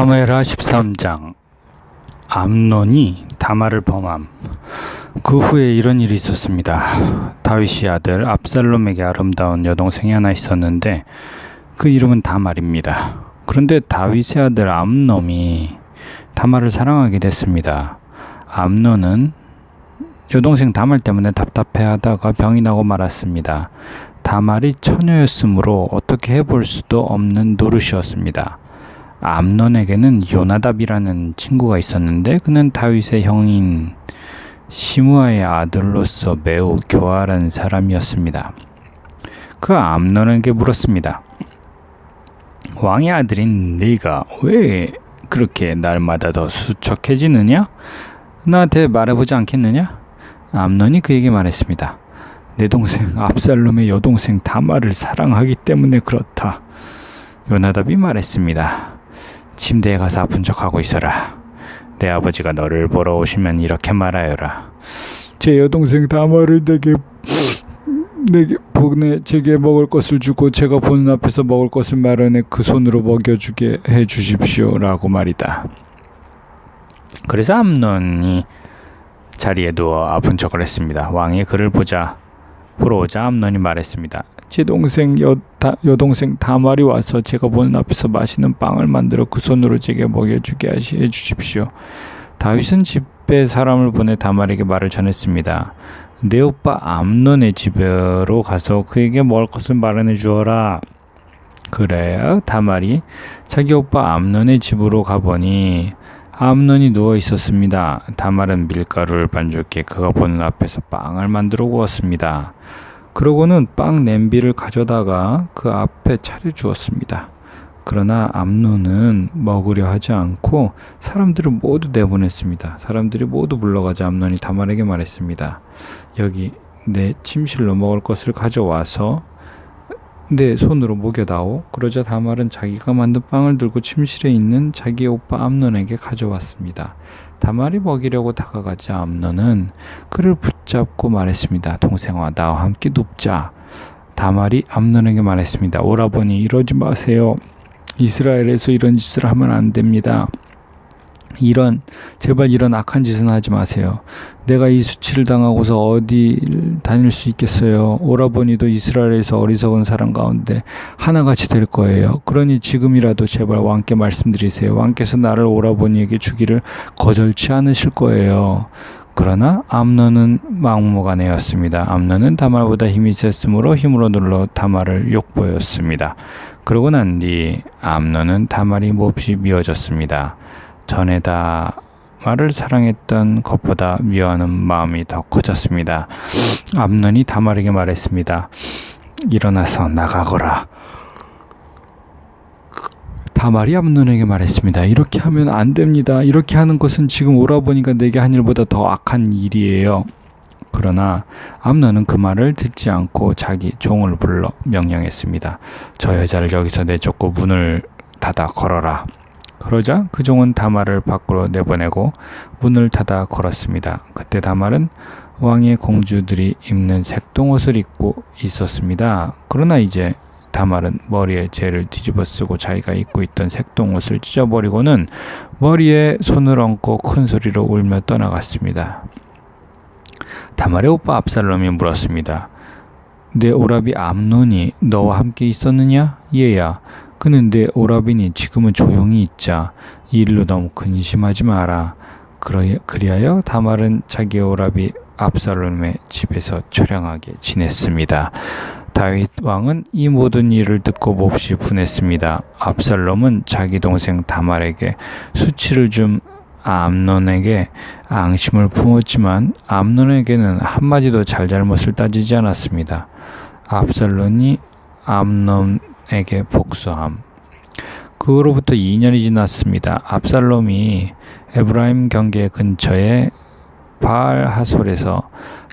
사무엘하 13장. 암논이 다말을 범함. 그 후에 이런 일이 있었습니다. 다윗의 아들 압살롬에게 아름다운 여동생이 하나 있었는데 그 이름은 다말입니다. 그런데 다윗의 아들 암논이 다말을 사랑하게 됐습니다. 암논은 여동생 다말 때문에 답답해하다가 병이 나고 말았습니다. 다말이 처녀였으므로 어떻게 해볼 수도 없는 노릇이었습니다. 암논에게는 요나답이라는 친구가 있었는데 그는 다윗의 형인 시므아의 아들로서 매우 교활한 사람이었습니다. 그 암논에게 물었습니다. 왕의 아들인 네가 왜 그렇게 날마다 더 수척해지느냐? 나한테 말해보지 않겠느냐? 암논이 그에게 말했습니다. 내 동생 압살롬의 여동생 다말을 사랑하기 때문에 그렇다. 요나답이 말했습니다. 침대에 가서 아픈 척하고 있어라. 내 아버지가 너를 보러 오시면 이렇게 말하여라. 제 여동생 다말을 제게 먹을 것을 주고 제가 보는 앞에서 먹을 것을 마련해 그 손으로 먹여주게 해 주십시오 라고 말이다. 그래서 암논이 자리에 누워 아픈 척을 했습니다. 왕이 그를 보러 오자 암논이 말했습니다. 제 동생 여동생 다말이 와서 제가 보는 앞에서 맛있는 빵을 만들어 그 손으로 제게 먹여주게 해 주십시오. 다윗은 집에 사람을 보내 다말에게 말을 전했습니다. 내 오빠 암논의 집으로 가서 그에게 먹을 것을 마련해 주어라. 그래야 다말이 자기 오빠 암논의 집으로 가보니 암논이 누워 있었습니다. 다말은 밀가루를 반죽해 그가 보는 앞에서 빵을 만들어 구웠습니다. 그러고는 빵 냄비를 가져다가 그 앞에 차려주었습니다. 그러나 암논은 먹으려 하지 않고 사람들을 모두 내보냈습니다. 사람들이 모두 물러가자 암논이 다말에게 말했습니다. 여기 내 침실로 먹을 것을 가져와서 내 손으로 먹여다오. 그러자 다말은 자기가 만든 빵을 들고 침실에 있는 자기 오빠 암논에게 가져왔습니다. 다말이 먹이려고 다가가자 암논은 그를 붙잡고 말했습니다. 동생아, 나와 함께 눕자. 다말이 암논에게 말했습니다. 오라버니, 이러지 마세요. 이스라엘에서 이런 짓을 하면 안 됩니다. 제발 이런 악한 짓은 하지 마세요. 내가 이 수치를 당하고서 어디 다닐 수 있겠어요. 오라버니도 이스라엘에서 어리석은 사람 가운데 하나같이 될 거예요. 그러니 지금이라도 제발 왕께 말씀드리세요. 왕께서 나를 오라버니에게 주기를 거절치 않으실 거예요. 그러나 암논은 막무가내였습니다. 암논은 다말보다 힘이 셌으므로 힘으로 눌러 다말을 욕보였습니다. 그러고 난 뒤 암논은 다말이 몹시 미워졌습니다. 전에 다말을 사랑했던 것보다 미워하는 마음이 더 커졌습니다. 암논이 다말에게 말했습니다. 일어나서 나가거라. 다말이 암논에게 말했습니다. 이렇게 하면 안 됩니다. 이렇게 하는 것은 지금 오라버니가 내게 한 일보다 더 악한 일이에요. 그러나 암논은 그 말을 듣지 않고 자기 종을 불러 명령했습니다. 저 여자를 여기서 내쫓고 문을 닫아 걸어라. 그러자 그 종은 다말을 밖으로 내보내고 문을 닫아 걸었습니다. 그때 다말은 왕의 공주들이 입는 색동옷을 입고 있었습니다. 그러나 이제 다말은 머리에 재를 뒤집어 쓰고 자기가 입고 있던 색동옷을 찢어버리고는 머리에 손을 얹고 큰 소리로 울며 떠나갔습니다. 다말의 오빠 압살롬이 물었습니다. 내 오라비 암논이 너와 함께 있었느냐? 얘야. 그는 내 오라비니 지금은 조용히 있자. 이 일로 너무 근심하지 마라. 그리하여 다말은 자기 오라비 압살롬의 집에서 처량하게 지냈습니다. 다윗 왕은 이 모든 일을 듣고 몹시 분했습니다. 압살롬은 자기 동생 다말에게 수치를 준 암논에게 앙심을 품었지만 암논에게는 한마디도 잘잘못을 따지지 않았습니다. 압살롬이 암논에게 복수함. 그로부터 2년이 지났습니다. 압살롬이 에브라임 경계 근처의 바알 하솔에서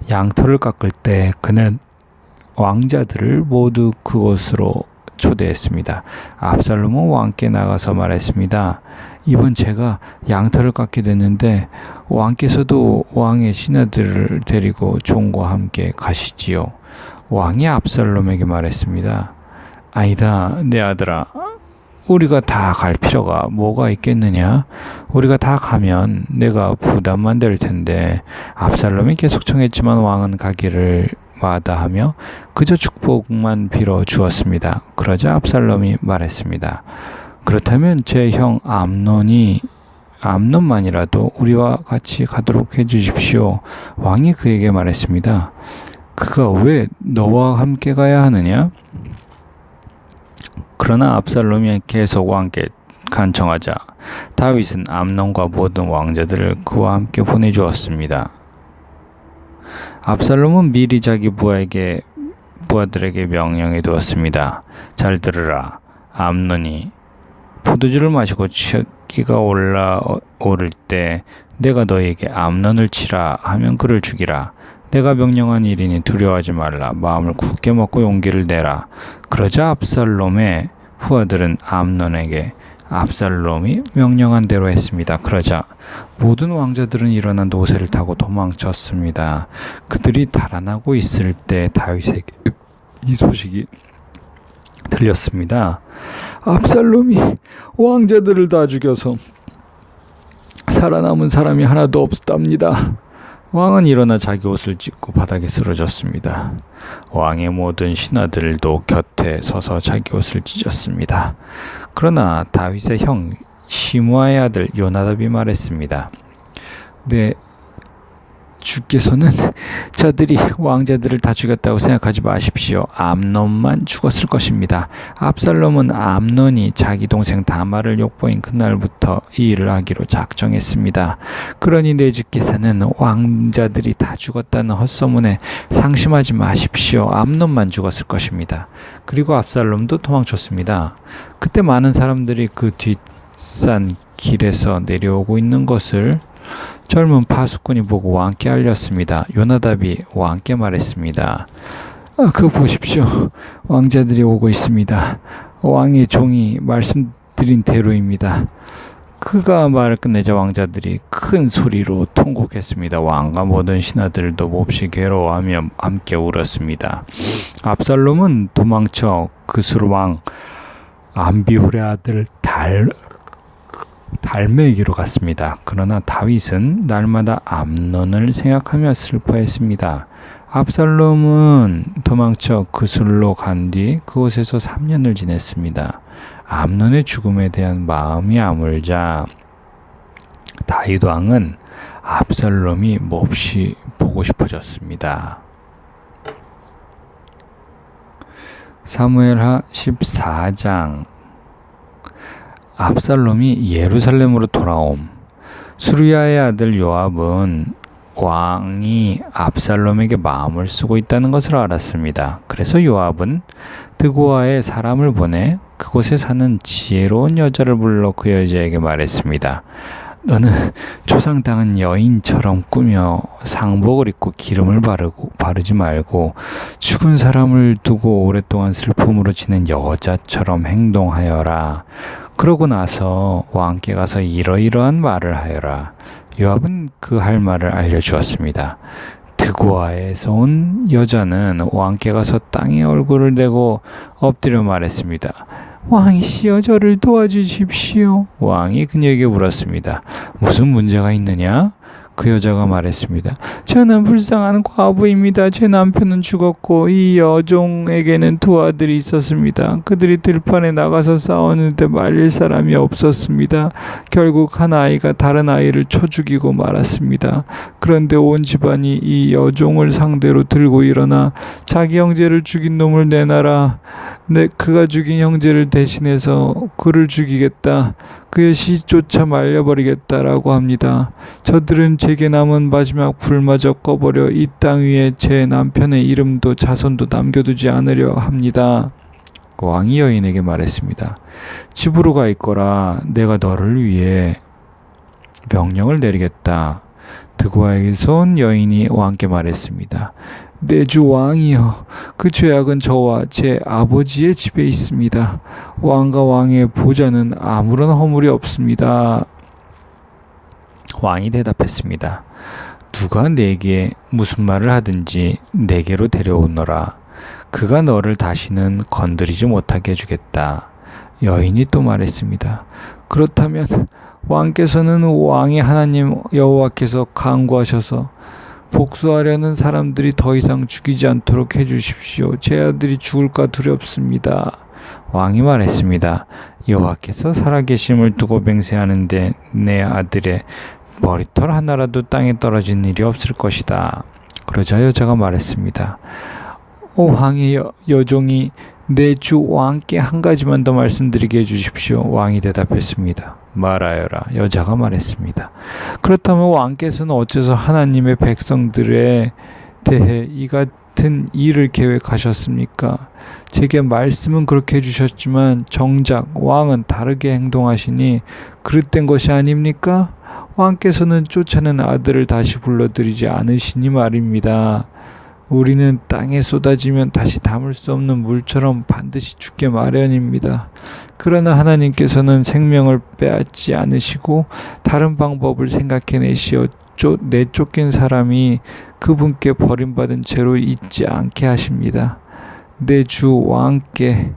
양털을 깎을 때 그는 왕자들을 모두 그곳으로 초대했습니다. 압살롬은 왕께 나가서 말했습니다. 이번 제가 양털을 깎게 됐는데 왕께서도 왕의 신하들을 데리고 종과 함께 가시지요. 왕이 압살롬에게 말했습니다. 아니다, 내 아들아. 우리가 다 갈 필요가 뭐가 있겠느냐? 우리가 다 가면 내가 부담만 될 텐데 압살롬이 계속 청했지만 왕은 가기를 마다하며 그저 축복만 빌어 주었습니다. 그러자 압살롬이 말했습니다. 그렇다면 제 형 암논만이라도 우리와 같이 가도록 해주십시오. 왕이 그에게 말했습니다. 그가 왜 너와 함께 가야 하느냐? 그러나 압살롬이 계속 왕께 간청하자 다윗은 암논과 모든 왕자들을 그와 함께 보내주었습니다. 압살롬은 미리 자기 부하들에게 명령해 두었습니다. 잘 들으라. 암논이 포도주를 마시고 취기가 오를 때 내가 너에게 암논을 치라 하면 그를 죽이라. 내가 명령한 일이니 두려워하지 말라. 마음을 굳게 먹고 용기를 내라. 그러자 압살롬의 후아들은 암논에게 압살롬이 명령한 대로 했습니다. 그러자 모든 왕자들은 일어나 노새를 타고 도망쳤습니다. 그들이 달아나고 있을 때 다윗에게 이 소식이 들렸습니다. 압살롬이 왕자들을 다 죽여서 살아남은 사람이 하나도 없답니다. 왕은 일어나 자기 옷을 찢고 바닥에 쓰러졌습니다. 왕의 모든 신하들도 곁에 서서 자기 옷을 찢었습니다. 그러나 다윗의 형 시므아의 아들 요나답이 말했습니다. 네, 주께서는 자들이 왕자들을 다 죽였다고 생각하지 마십시오. 암논만 죽었을 것입니다. 압살롬은 암논이 자기 동생 다말을 욕보인 그날부터 이 일을 하기로 작정했습니다. 그러니 내 주께서는 왕자들이 다 죽었다는 헛소문에 상심하지 마십시오. 암논만 죽었을 것입니다. 그리고 압살롬도 도망쳤습니다. 그때 많은 사람들이 그 뒷산 길에서 내려오고 있는 것을 젊은 파수꾼이 보고 왕께 알렸습니다. 요나답이 왕께 말했습니다. 그거 보십시오. 왕자들이 오고 있습니다. 왕의 종이 말씀드린 대로입니다. 그가 말을 끝내자 왕자들이 큰 소리로 통곡했습니다. 왕과 모든 신하들도 몹시 괴로워하며 함께 울었습니다. 압살롬은 도망쳐 그술 왕 암비훌의 아들 달메기로 갔습니다. 그러나 다윗은 날마다 암논을 생각하며 슬퍼했습니다. 압살롬은 도망쳐 그술로 간 뒤 그곳에서 3년을 지냈습니다. 암논의 죽음에 대한 마음이 아물자 다윗 왕은 압살롬이 몹시 보고 싶어졌습니다. 사무엘하 14장. 압살롬이 예루살렘으로 돌아옴. 수르야의 아들 요압은 왕이 압살롬에게 마음을 쓰고 있다는 것을 알았습니다. 그래서 요압은 드고아에 사람을 보내 그곳에 사는 지혜로운 여자를 불러 그 여자에게 말했습니다. 너는 조상당한 여인처럼 꾸며 상복을 입고 기름을 바르지 말고 죽은 사람을 두고 오랫동안 슬픔으로 지낸 여자처럼 행동하여라. 그러고 나서 왕께 가서 이러이러한 말을 하여라. 요압은 그 할 말을 알려주었습니다. 드고아에서 온 여자는 왕께 가서 땅에 얼굴을 대고 엎드려 말했습니다. 왕이시여 저를 도와주십시오. 왕이 그녀에게 물었습니다. 무슨 문제가 있느냐? 그 여자가 말했습니다. 저는 불쌍한 과부입니다. 제 남편은 죽었고 이 여종에게는 두 아들이 있었습니다. 그들이 들판에 나가서 싸웠는데 말릴 사람이 없었습니다. 결국 한 아이가 다른 아이를 쳐 죽이고 말았습니다. 그런데 온 집안이 이 여종을 상대로 들고 일어나 자기 형제를 죽인 놈을 내놔라. 그가 죽인 형제를 대신해서 그를 죽이겠다. 그의 시조차 말려버리겠다라고 합니다. 저들은 제게 남은 마지막 불마저 꺼버려 이 땅 위에 제 남편의 이름도 자손도 남겨두지 않으려 합니다. 왕이 여인에게 말했습니다. 집으로 가 있거라. 내가 너를 위해 명령을 내리겠다. 드고아에게서 온 여인이 왕께 말했습니다. 내 주 왕이여, 그 죄악은 저와 제 아버지의 집에 있습니다. 왕과 왕의 보좌는 아무런 허물이 없습니다. 왕이 대답했습니다. 누가 내게 무슨 말을 하든지 내게로 데려오너라. 그가 너를 다시는 건드리지 못하게 해주겠다. 여인이 또 말했습니다. 그렇다면 왕께서는 왕의 하나님 여호와께서 간구하셔서 복수하려는 사람들이 더 이상 죽이지 않도록 해주십시오. 제 아들이 죽을까 두렵습니다. 왕이 말했습니다. 여호와께서 살아계심을 두고 맹세하는데 내 아들의 머리털 하나라도 땅에 떨어진 일이 없을 것이다. 그러자 여자가 말했습니다. 오 왕의 여종이 내 주 왕께 한 가지만 더 말씀드리게 해주십시오. 왕이 대답했습니다. 말하여라. 여자가 말했습니다. 그렇다면 왕께서는 어째서 하나님의 백성들에 대해 이 같은 일을 계획하셨습니까? 제게 말씀은 그렇게 해주셨지만 정작 왕은 다르게 행동하시니 그릇된 것이 아닙니까? 왕께서는 쫓아낸 아들을 다시 불러들이지 않으시니 말입니다. 우리는 땅에 쏟아지면 다시 담을 수 없는 물처럼 반드시 죽게 마련입니다. 그러나 하나님께서는 생명을 빼앗지 않으시고 다른 방법을 생각해내시어 내쫓긴 사람이 그분께 버림받은 채로 있지 않게 하십니다. 내 주 왕께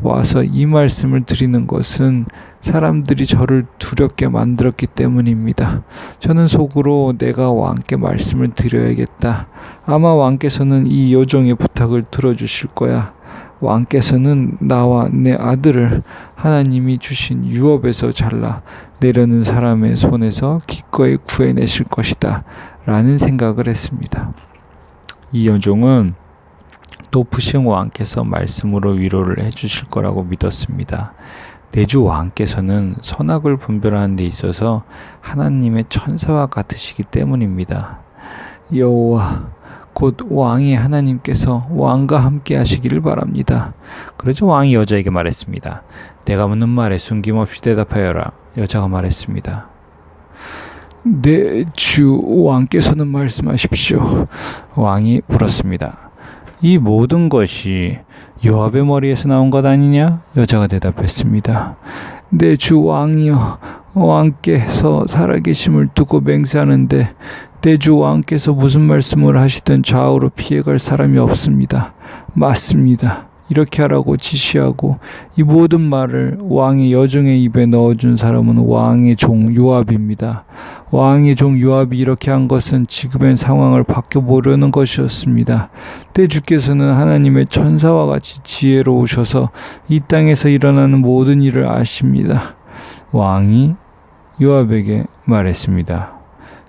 와서 이 말씀을 드리는 것은 사람들이 저를 두렵게 만들었기 때문입니다. 저는 속으로 내가 왕께 말씀을 드려야겠다. 아마 왕께서는 이 여종의 부탁을 들어주실 거야. 왕께서는 나와 내 아들을 하나님이 주신 유업에서 잘라 내려는 사람의 손에서 기꺼이 구해내실 것이다. 라는 생각을 했습니다. 이 여종은 높으신 왕께서 말씀으로 위로를 해주실 거라고 믿었습니다. 내주 왕께서는 선악을 분별하는 데 있어서 하나님의 천사와 같으시기 때문입니다. 여호와 곧 왕의 하나님께서 왕과 함께 하시기를 바랍니다. 그러자 왕이 여자에게 말했습니다. 내가 묻는 말에 숨김없이 대답하여라. 여자가 말했습니다. 내 주 왕께서는 말씀하십시오. 왕이 물었습니다. 이 모든 것이 요압의 머리에서 나온 것 아니냐? 여자가 대답했습니다. 내 주 왕이여, 왕께서 살아계심을 두고 맹세하는데 내 주 왕께서 무슨 말씀을 하시든 좌우로 피해갈 사람이 없습니다. 맞습니다. 이렇게 하라고 지시하고 이 모든 말을 왕의 여종의 입에 넣어준 사람은 왕의 종 요압입니다. 왕의 종 요압이 이렇게 한 것은 지금의 상황을 바꿔보려는 것이었습니다. 내 주께서는 하나님의 천사와 같이 지혜로우셔서 이 땅에서 일어나는 모든 일을 아십니다. 왕이 요압에게 말했습니다.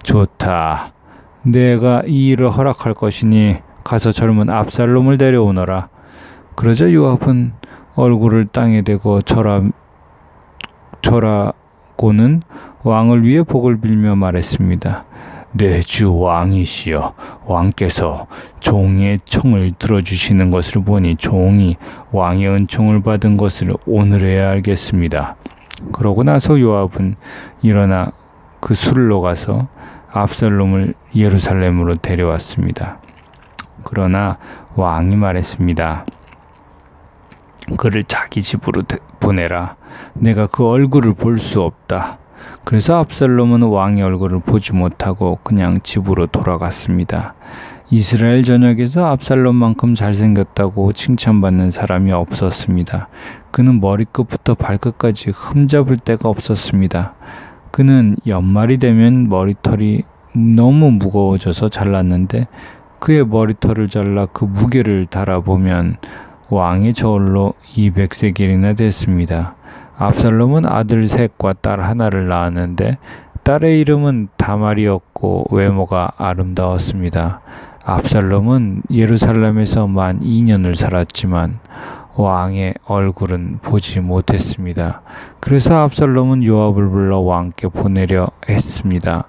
좋다. 내가 이 일을 허락할 것이니 가서 젊은 압살롬을 데려오너라. 그러자 요압은 얼굴을 땅에 대고 절하고는 왕을 위해 복을 빌며 말했습니다. 내 주 왕이시여, 왕께서 종의 청을 들어주시는 것을 보니 종이 왕의 은총을 받은 것을 오늘에야 알겠습니다. 그러고 나서 요압은 일어나 그 술로 가서 압살롬을 예루살렘으로 데려왔습니다. 그러나 왕이 말했습니다. 그를 자기 집으로 보내라. 내가 그 얼굴을 볼 수 없다. 그래서 압살롬은 왕의 얼굴을 보지 못하고 그냥 집으로 돌아갔습니다. 이스라엘 전역에서 압살롬만큼 잘생겼다고 칭찬받는 사람이 없었습니다. 그는 머리끝부터 발끝까지 흠잡을 데가 없었습니다. 그는 연말이 되면 머리털이 너무 무거워져서 잘랐는데 그의 머리털을 잘라 그 무게를 달아보면 왕의 저울로 200세겔이나 됐습니다. 압살롬은 아들 셋과 딸 하나를 낳았는데 딸의 이름은 다말이었고 외모가 아름다웠습니다. 압살롬은 예루살렘에서 만 2년을 살았지만 왕의 얼굴은 보지 못했습니다. 그래서 압살롬은 요압을 불러 왕께 보내려 했습니다.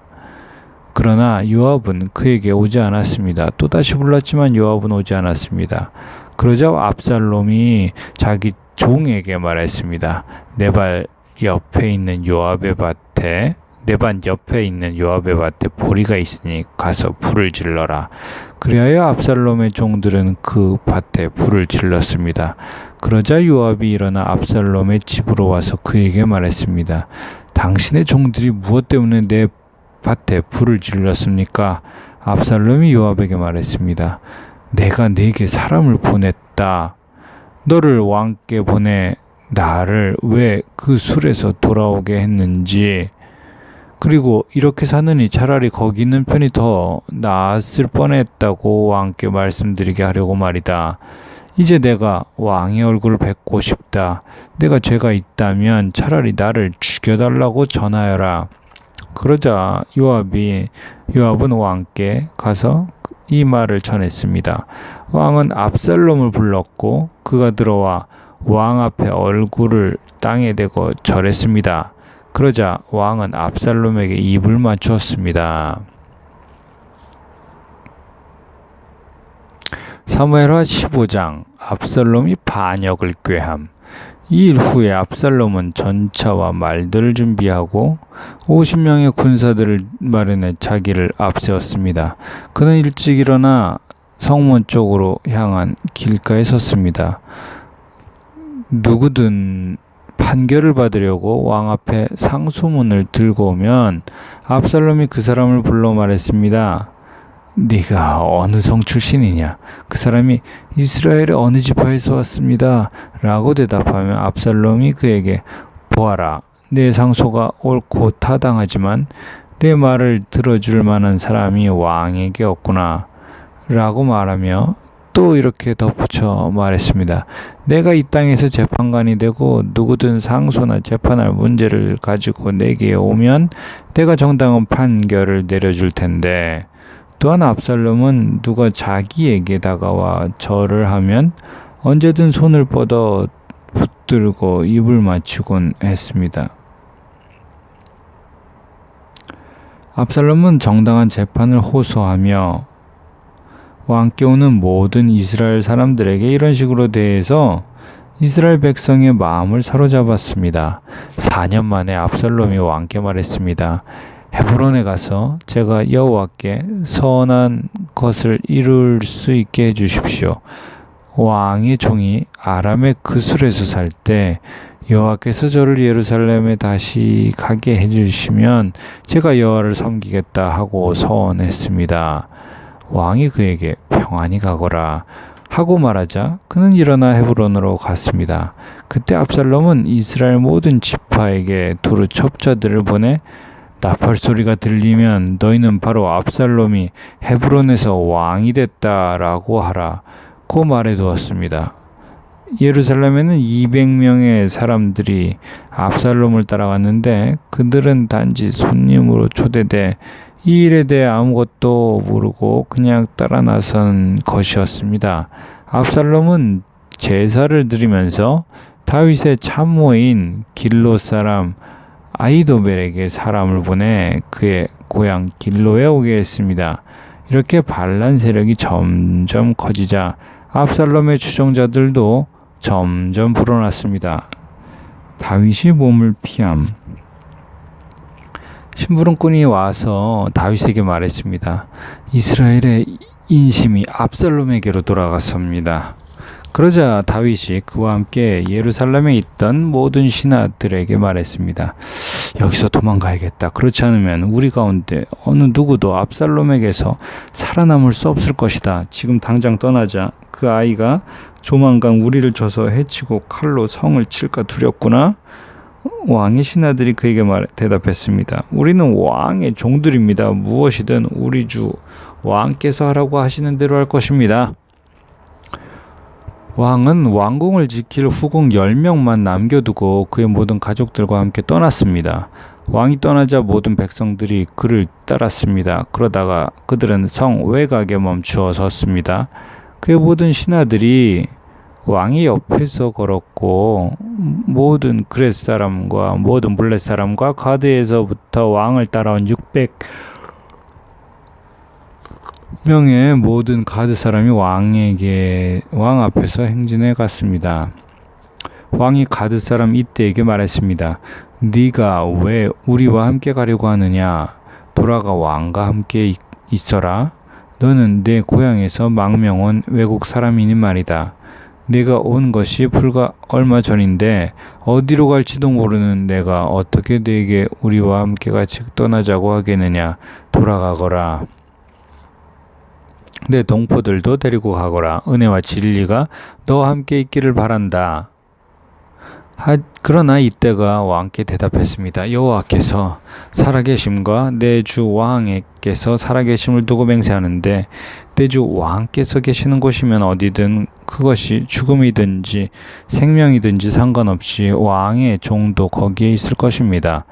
그러나 요압은 그에게 오지 않았습니다. 또다시 불렀지만 요압은 오지 않았습니다. 그러자 압살롬이 자기 종에게 말했습니다. 내 발 옆에 있는 요압의 밭에 보리가 있으니 가서 불을 질러라. 그리하여 압살롬의 종들은 그 밭에 불을 질렀습니다. 그러자 요압이 일어나 압살롬의 집으로 와서 그에게 말했습니다. 당신의 종들이 무엇 때문에 내 밭에 불을 질렀습니까? 압살롬이 요압에게 말했습니다. 내가 네게 사람을 보냈다. 너를 왕께 보내 나를 왜 그 술에서 돌아오게 했는지, 그리고 이렇게 사느니 차라리 거기 있는 편이 더 나았을 뻔했다고 왕께 말씀드리게 하려고 말이다. 이제 내가 왕의 얼굴을 뵙고 싶다. 내가 죄가 있다면 차라리 나를 죽여달라고 전하여라. 그러자 요압은 왕께 가서 이 말을 전했습니다. 왕은 압살롬을 불렀고 그가 들어와 왕 앞에 얼굴을 땅에 대고 절했습니다. 그러자 왕은 압살롬에게 입을 맞추었습니다. 사무엘하 15장 압살롬이 반역을 꾀함. 이 일 후에 압살롬은 전차와 말들을 준비하고 50명의 군사들을 마련해 자기를 앞세웠습니다. 그는 일찍 일어나 성문 쪽으로 향한 길가에 섰습니다. 누구든 판결을 받으려고 왕 앞에 상소문을 들고 오면 압살롬이 그 사람을 불러 말했습니다. 네가 어느 성 출신이냐? 그 사람이 이스라엘의 어느 지파에서 왔습니다. 라고 대답하면 압살롬이 그에게 보아라. 내 상소가 옳고 타당하지만 내 말을 들어줄 만한 사람이 왕에게 없구나. 라고 말하며 또 이렇게 덧붙여 말했습니다. 내가 이 땅에서 재판관이 되고 누구든 상소나 재판할 문제를 가지고 내게 오면 내가 정당한 판결을 내려줄 텐데, 또한 압살롬은 누가 자기에게 다가와 절을 하면 언제든 손을 뻗어 붙들고 입을 맞추곤 했습니다. 압살롬은 정당한 재판을 호소하며 왕께 오는 모든 이스라엘 사람들에게 이런 식으로 대해서 이스라엘 백성의 마음을 사로잡았습니다. 4년 만에 압살롬이 왕께 말했습니다. 헤브론에 가서 제가 여호와께 선한 것을 이룰 수 있게 해주십시오. 왕의 종이 아람의 그술에서 살 때 여호와께서 저를 예루살렘에 다시 가게 해주시면 제가 여호와를 섬기겠다 하고 서원했습니다. 왕이 그에게 평안히 가거라 하고 말하자 그는 일어나 헤브론으로 갔습니다. 그때 압살롬은 이스라엘 모든 지파에게 두루 첩자들을 보내 나팔 소리가 들리면 너희는 바로 압살롬이 헤브론에서 왕이 됐다라고 하라고 말해두었습니다. 예루살렘에는 200명의 사람들이 압살롬을 따라갔는데 그들은 단지 손님으로 초대돼 이 일에 대해 아무것도 모르고 그냥 따라 나선 것이었습니다. 압살롬은 제사를 드리면서 다윗의 참모인 길로 사람 아히도벨에게 사람을 보내 그의 고향 길로에 오게 했습니다. 이렇게 반란 세력이 점점 커지자 압살롬의 추종자들도 점점 불어났습니다. 다윗이 몸을 피함. 심부름꾼이 와서 다윗에게 말했습니다. 이스라엘의 인심이 압살롬에게로 돌아갔습니다. 그러자 다윗이 그와 함께 예루살렘에 있던 모든 신하들에게 말했습니다. 여기서 도망가야겠다. 그렇지 않으면 우리 가운데 어느 누구도 압살롬에게서 살아남을 수 없을 것이다. 지금 당장 떠나자. 그 아이가 조만간 우리를 쳐서 해치고 칼로 성을 칠까 두렵구나. 왕의 신하들이 그에게 대답했습니다. 우리는 왕의 종들입니다. 무엇이든 우리 주 왕께서 하라고 하시는 대로 할 것입니다. 왕은 왕궁을 지킬 후궁 10명만 남겨두고 그의 모든 가족들과 함께 떠났습니다. 왕이 떠나자 모든 백성들이 그를 따랐습니다. 그러다가 그들은 성 외곽에 멈추어 섰습니다. 그의 모든 신하들이 왕의 옆에서 걸었고 모든 그렛 사람과 모든 블렛 사람과 가드에서부터 왕을 따라온 600명의 모든 가드 사람이 왕 앞에서 행진해 갔습니다. 왕이 가드 사람 이때에게 말했습니다. 네가 왜 우리와 함께 가려고 하느냐? 돌아가 왕과 함께 있어라. 너는 내 고향에서 망명 온 외국 사람이니 말이다. 내가 온 것이 불과 얼마 전인데 어디로 갈지도 모르는 내가 어떻게 네게 우리와 함께 같이 떠나자고 하겠느냐. 돌아가거라. 내 동포들도 데리고 가거라. 은혜와 진리가 너와 함께 있기를 바란다. 그러나 이때가 왕께 대답했습니다. 여호와께서 살아계심과 내 주 왕에게서 살아계심을 두고 맹세하는데 내 주 왕께서 계시는 곳이면 어디든 그것이 죽음이든지 생명이든지 상관없이 왕의 종도 거기에 있을 것입니다.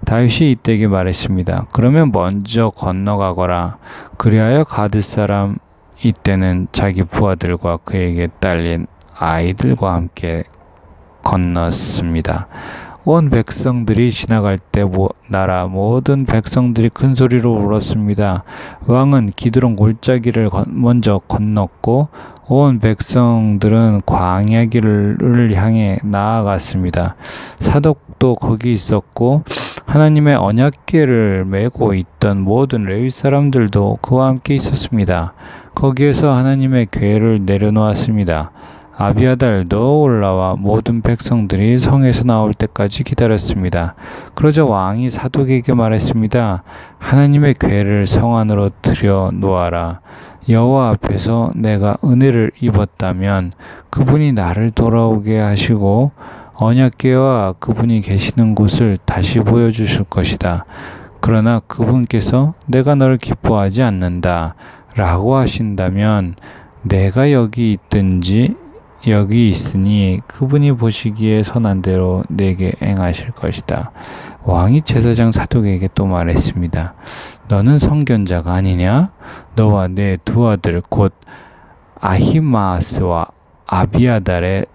다윗이 이때에게 말했습니다. 그러면 먼저 건너가거라. 그리하여 가드 사람 이때는 자기 부하들과 그에게 딸린 아이들과 함께 건넜습니다. 온 백성들이 지나갈 때 나라 모든 백성들이 큰 소리로 울었습니다. 왕은 기드론 골짜기를 먼저 건넜고 온 백성들은 광야 길을 향해 나아갔습니다. 사독도 거기 있었고 하나님의 언약궤를 메고 있던 모든 레위 사람들도 그와 함께 있었습니다. 거기에서 하나님의 궤를 내려놓았습니다. 아비아달도 올라와 모든 백성들이 성에서 나올 때까지 기다렸습니다. 그러자 왕이 사독에게 말했습니다. 하나님의 궤를 성 안으로 들여 놓아라. 여호와 앞에서 내가 은혜를 입었다면 그분이 나를 돌아오게 하시고 언약궤와 그분이 계시는 곳을 다시 보여주실 것이다. 그러나 그분께서 내가 너를 기뻐하지 않는다 라고 하신다면 내가 여기 있든지 여기 있으니 그분이 보시기에 선한 대로 내게 행하실 것이다. 왕이 제사장 사독에게 또 말했습니다. 너는 선견자가 아니냐? 너와 내 두 아들 곧 아히마아스와 아비아달의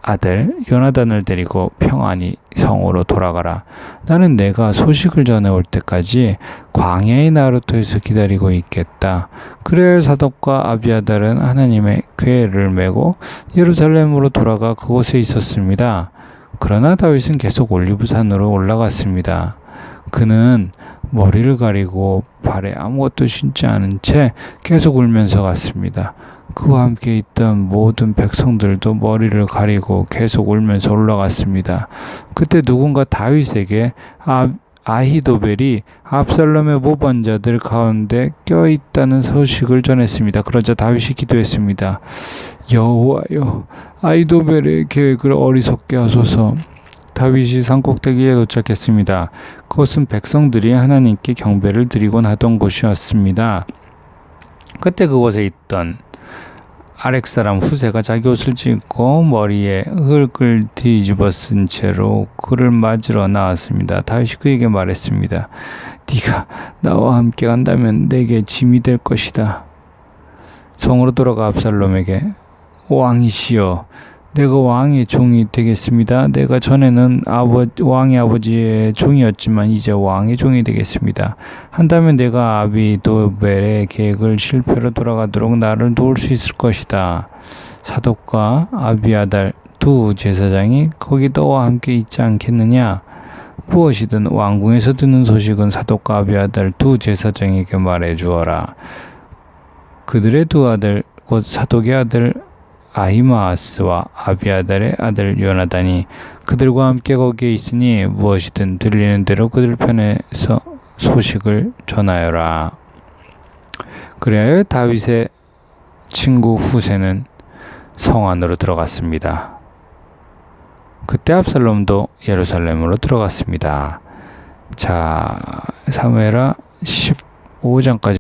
아들 요나단을 데리고 평안히 성으로 돌아가라. 나는 내가 소식을 전해올 때까지 광야의 나루터에서 기다리고 있겠다. 그래야 사독과 아비아달은 하나님의 궤를 메고 예루살렘으로 돌아가 그곳에 있었습니다. 그러나 다윗은 계속 올리브산으로 올라갔습니다. 그는 머리를 가리고 발에 아무것도 신지 않은 채 계속 울면서 갔습니다. 그와 함께 있던 모든 백성들도 머리를 가리고 계속 울면서 올라갔습니다. 그때 누군가 다윗에게 아히도벨이 압살롬의 모반자들 가운데 껴있다는 소식을 전했습니다. 그러자 다윗이 기도했습니다. 여호와여, 아히도벨의 계획을 어리석게 하소서. 다윗이 산꼭대기에 도착했습니다. 그것은 백성들이 하나님께 경배를 드리곤 하던 곳이었습니다. 그때 그곳에 있던 아렉 사람 후세가 자기 옷을 찢고 머리에 흙을 뒤집어 쓴 채로 그를 맞으러 나왔습니다. 다윗이 그에게 말했습니다. 네가 나와 함께 간다면 내게 짐이 될 것이다. 성으로 돌아가 압살롬에게 왕이시여, 내가 왕의 종이 되겠습니다. 내가 전에는 왕의 아버지의 종이었지만 이제 왕의 종이 되겠습니다. 한다면 내가 아비도벨의 계획을 실패로 돌아가도록 나를 도울 수 있을 것이다. 사독과 아비아달 두 제사장이 거기 너와 함께 있지 않겠느냐? 무엇이든 왕궁에서 듣는 소식은 사독과 아비아달 두 제사장에게 말해 주어라. 그들의 두 아들 곧 사독의 아들 아히마아스와 아비아달의 아들 요나단이 그들과 함께 거기에 있으니 무엇이든 들리는 대로 그들 편에서 소식을 전하여라. 그리하여 다윗의 친구 후세는 성 안으로 들어갔습니다. 그때 압살롬도 예루살렘으로 들어갔습니다. 자, 사무엘하 15장까지